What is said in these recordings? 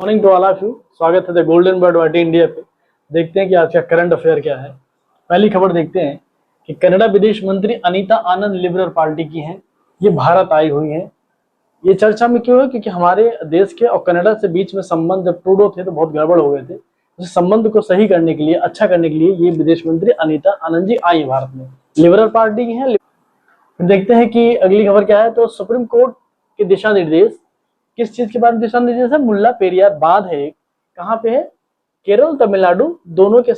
Morning to all of you. स्वागत है the golden bird वाटी इंडिया पे। देखते हैं कि आज का करंट अफेयर क्या है। पहली खबर देखते हैं कि कनाडा विदेश मंत्री अनीता आनंद लिबरल पार्टी की हैं। ये भारत आई हुई हैं। ये चर्चा में क्यों है? क्योंकि हमारे देश के और कनाडा से बीच में संबंध जब ट्रूडो थे तो बहुत गड़बड़ हो गए थे। उस संबंध को सही करने के लिए, अच्छा करने के लिए ये विदेश मंत्री अनीता आनंद जी आई भारत में, लिबरल पार्टी की हैं। देखते हैं कि अगली खबर क्या है। तो सुप्रीम कोर्ट के दिशा निर्देश, किस चीज के बारे में दिशा निर्देश है? मुल्ला पेरियार बांध है। कहाँ पे है? केरल तमिलनाडु दोनों के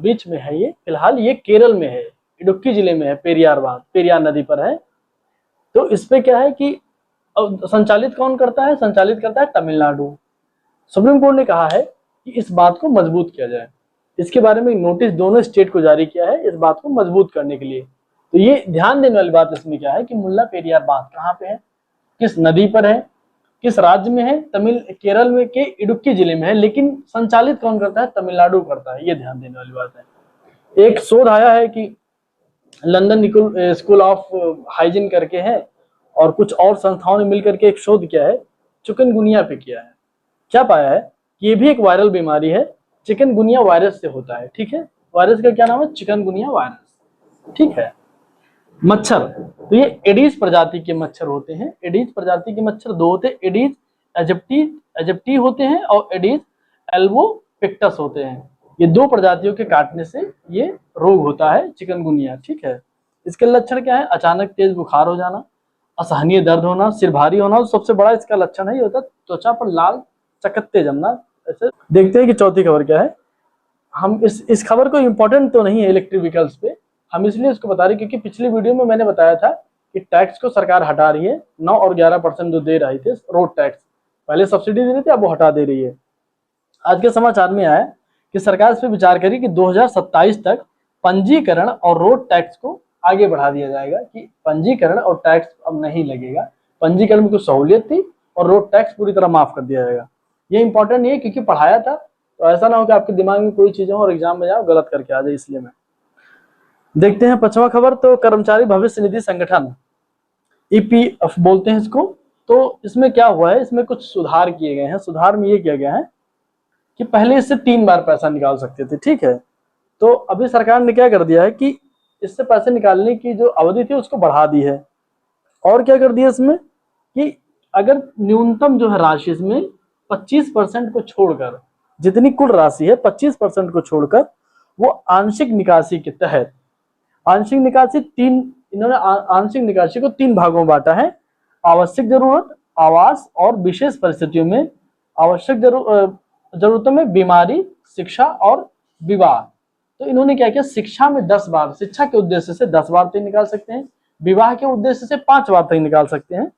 बीच में है। ये फिलहाल ये केरल में है, इडुक्की जिले में है। पेरियार बांध पेरियार नदी पर है। तो इस पे क्या है कि संचालित कौन करता है? संचालित करता है तमिलनाडु। सुप्रीम कोर्ट ने कहा है कि इस बात को मजबूत किया जाए। इसके बारे में नोटिस दोनों स्टेट को जारी किया है इस बात को मजबूत करने के लिए। तो ये ध्यान देने वाली बात इसमें क्या है कि मुल्ला पेरियार बांध कहाँ पे है, किस नदी पर है, किस राज्य में है? केरल में के इडुक्की जिले में है। लेकिन संचालित कौन करता है? तमिलनाडु करता है। ये ध्यान देने वाली बात है। एक शोध आया है कि लंदन स्कूल ऑफ हाइजीन करके है और कुछ और संस्थाओं ने मिलकर के एक शोध किया है, चिकनगुनिया पे किया है। क्या पाया है कि ये भी एक वायरल बीमारी है। चिकनगुनिया वायरस से होता है। ठीक है, वायरस का क्या नाम है? Chikungunya virus. ठीक है। मच्छर, तो ये एडीज प्रजाति के मच्छर होते हैं। एडीज प्रजाति के मच्छर दो होते हैं, एडीज एजिप्टी होते हैं और एडीज एल्बोपिक्टस होते हैं। ये दो प्रजातियों के काटने से ये रोग होता है, चिकनगुनिया। ठीक है। इसके लक्षण क्या है? अचानक तेज बुखार हो जाना, असहनीय दर्द होना, सिर भारी होना, और सबसे बड़ा इसका लक्षण है ये होता है त्वचा पर लाल चकत्ते जमना। ऐसे देखते हैं कि चौथी खबर क्या है। हम इस खबर को इंपॉर्टेंट तो नहीं है इलेक्ट्रिक व्हीकल्स पे, हम इसलिए इसको बता रहे क्योंकि पिछली वीडियो में मैंने बताया था कि टैक्स को सरकार हटा रही है। 9 और 11% जो दे रही थी रोड टैक्स, पहले सब्सिडी दे रही थी, अब वो हटा दे रही है। आज के समाचार में आया कि सरकार इस पर विचार करी कि 2027 तक पंजीकरण और रोड टैक्स को आगे बढ़ा दिया जाएगा, कि पंजीकरण और टैक्स अब नहीं लगेगा। पंजीकरण में कुछ सहूलियत थी और रोड टैक्स पूरी तरह माफ कर दिया जाएगा। ये इंपॉर्टेंट नहीं है क्योंकि पढ़ाया था, तो ऐसा ना हो कि आपके दिमाग में कोई चीज हो और एग्जाम में जाओ गलत करके आ जाए, इसलिए मैं देखते हैं पांचवा खबर। तो कर्मचारी भविष्य निधि संगठन, ईपीएफ बोलते हैं इसको। तो इसमें क्या हुआ है? इसमें कुछ सुधार किए गए हैं। सुधार में ये किया गया है कि पहले इससे 3 बार पैसा निकाल सकते थे। ठीक है। तो अभी सरकार ने क्या कर दिया है कि इससे पैसे निकालने की जो अवधि थी उसको बढ़ा दी है। और क्या कर दिया इसमें कि अगर न्यूनतम जो है राशि इसमें 25% को छोड़कर, जितनी कुल राशि है 25% को छोड़कर, वो आंशिक निकासी के तहत, आंशिक निकासी इन्होंने आंशिक निकासी को 3 भागों में बांटा है। आवश्यक जरूरत, आवास और विशेष परिस्थितियों में। आवश्यक जरूरतों में बीमारी, शिक्षा और विवाह। तो इन्होंने क्या किया? शिक्षा में 10 बार, शिक्षा के उद्देश्य से 10 बार तक निकाल सकते हैं, विवाह के उद्देश्य से 5 बार तक निकाल सकते हैं।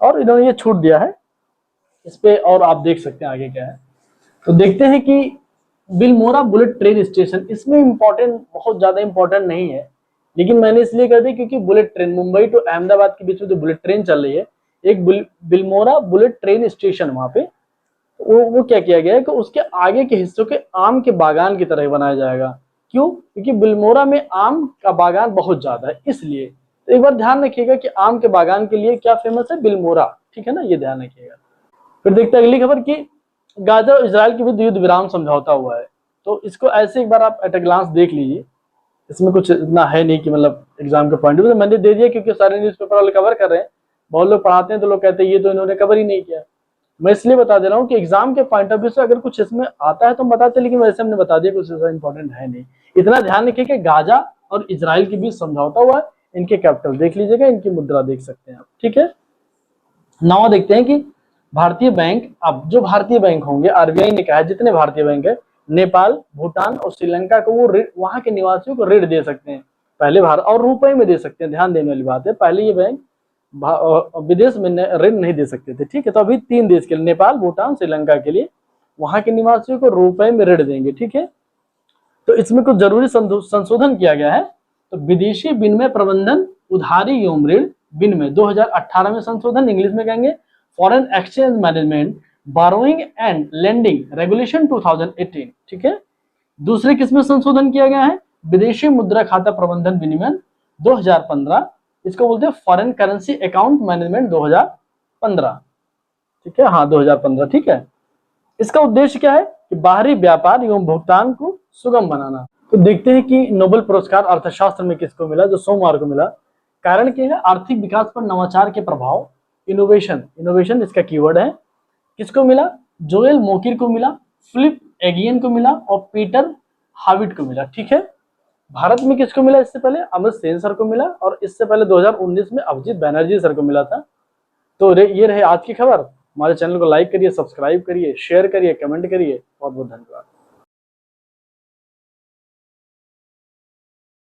और इन्होंने ये छूट दिया है इस पे, और आप देख सकते हैं आगे क्या है। तो देखते हैं कि बिलमोरा बुलेट ट्रेन स्टेशन, इसमें इंपॉर्टेंट, बहुत ज्यादा इंपॉर्टेंट नहीं है, लेकिन मैंने इसलिए कर दी क्योंकि bullet train Mumbai to Ahmedabad के बीच में जो बुलेट ट्रेन चल रही है, एक बिलमोरा बुलेट ट्रेन स्टेशन, वहां पे वो क्या किया गया है कि उसके आगे के हिस्सों के आम के बागान की तरह बनाया जाएगा। क्यों? क्योंकि बिलमोरा में आम का बागान बहुत ज्यादा है, इसलिए। तो एक बार ध्यान रखिएगा कि आम के बागान के लिए क्या फेमस है? बिलमोरा। ठीक है ना, ये ध्यान रखिएगा। फिर देखते हैं अगली खबर की गाजा और इजराइल के बीच युद्ध विराम समझौता हुआ है। तो इसको ऐसे एक बार आप एट ए ग्लांस देख लीजिए। इसमें कुछ इतना है नहीं कि मतलब एग्जाम के पॉइंट ऑफ व्यू मैंने दे दिया क्योंकि सारे न्यूज़पेपर वाले कवर कर रहे हैं। बहुत लोग पढ़ाते हैं तो लोग कहते हैं ये तो इन्होंने कवर ही नहीं किया। मैं इसलिए बता दे रहा हूँ कि एग्जाम के पॉइंट ऑफ व्यू से अगर कुछ इसमें आता है तो हम बताते, लेकिन वैसे हमने बता दिया, कुछ ऐसा इंपॉर्टेंट है नहीं। इतना ध्यान रखिए कि गाजा और इजराइल के बीच समझौता हुआ है। इनके कैपिटल देख लीजिएगा, इनकी मुद्रा देख सकते हैं आप। ठीक है। नौ देखते हैं कि भारतीय बैंक, अब जो भारतीय बैंक होंगे, आरबीआई ने कहा है जितने भारतीय बैंक है, नेपाल, भूटान और श्रीलंका को वो वहां के निवासियों को ऋण दे सकते हैं। पहले भारत और रुपए में दे सकते हैं, ध्यान देने वाली बात है। पहले ये बैंक विदेश में ऋण नहीं दे सकते थे। ठीक है। तो अभी 3 देश के लिए, नेपाल, भूटान, श्रीलंका के लिए, वहां के निवासियों को रुपए में ऋण देंगे। ठीक है। तो इसमें कुछ जरूरी संशोधन किया गया है। तो विदेशी विनिमय प्रबंधन उधारी एवं ऋण विनिमय 2018 में संशोधन, इंग्लिश में कहेंगे foreign exchange management burrowing and lending regulation 2018। ठीक है। दूसरे किसमें संशोधन किया गया है? विदेशी मुद्रा खाता प्रबंधन विनियमन 2015, इसको बोलते हैं फॉरेन करेंसी अकाउंट मैनेजमेंट 2015। ठीक है, हाँ 2015। ठीक है। इसका उद्देश्य क्या है कि बाहरी व्यापार एवं भुगतान को सुगम बनाना। तो देखते हैं कि नोबेल पुरस्कार अर्थशास्त्र में किसको मिला, जो सोमवार को मिला। कारण क्या है, आर्थिक विकास पर नवाचार के प्रभाव, इनोवेशन, इनोवेशन इसका कीवर्ड है। किसको मिला, जोएल मोकिर को मिला, फिलिप एगियन को मिला और पीटर हाविट को मिला। ठीक है, भारत में किसको मिला, इससे पहले अमृत सेन सर को मिला और इससे पहले 2019 में अभिजीत बैनर्जी सर को मिला था। तो ये रहे आज की खबर। हमारे चैनल को लाइक करिए, सब्सक्राइब करिए, शेयर करिए, कमेंट करिए। बहुत बहुत धन्यवाद।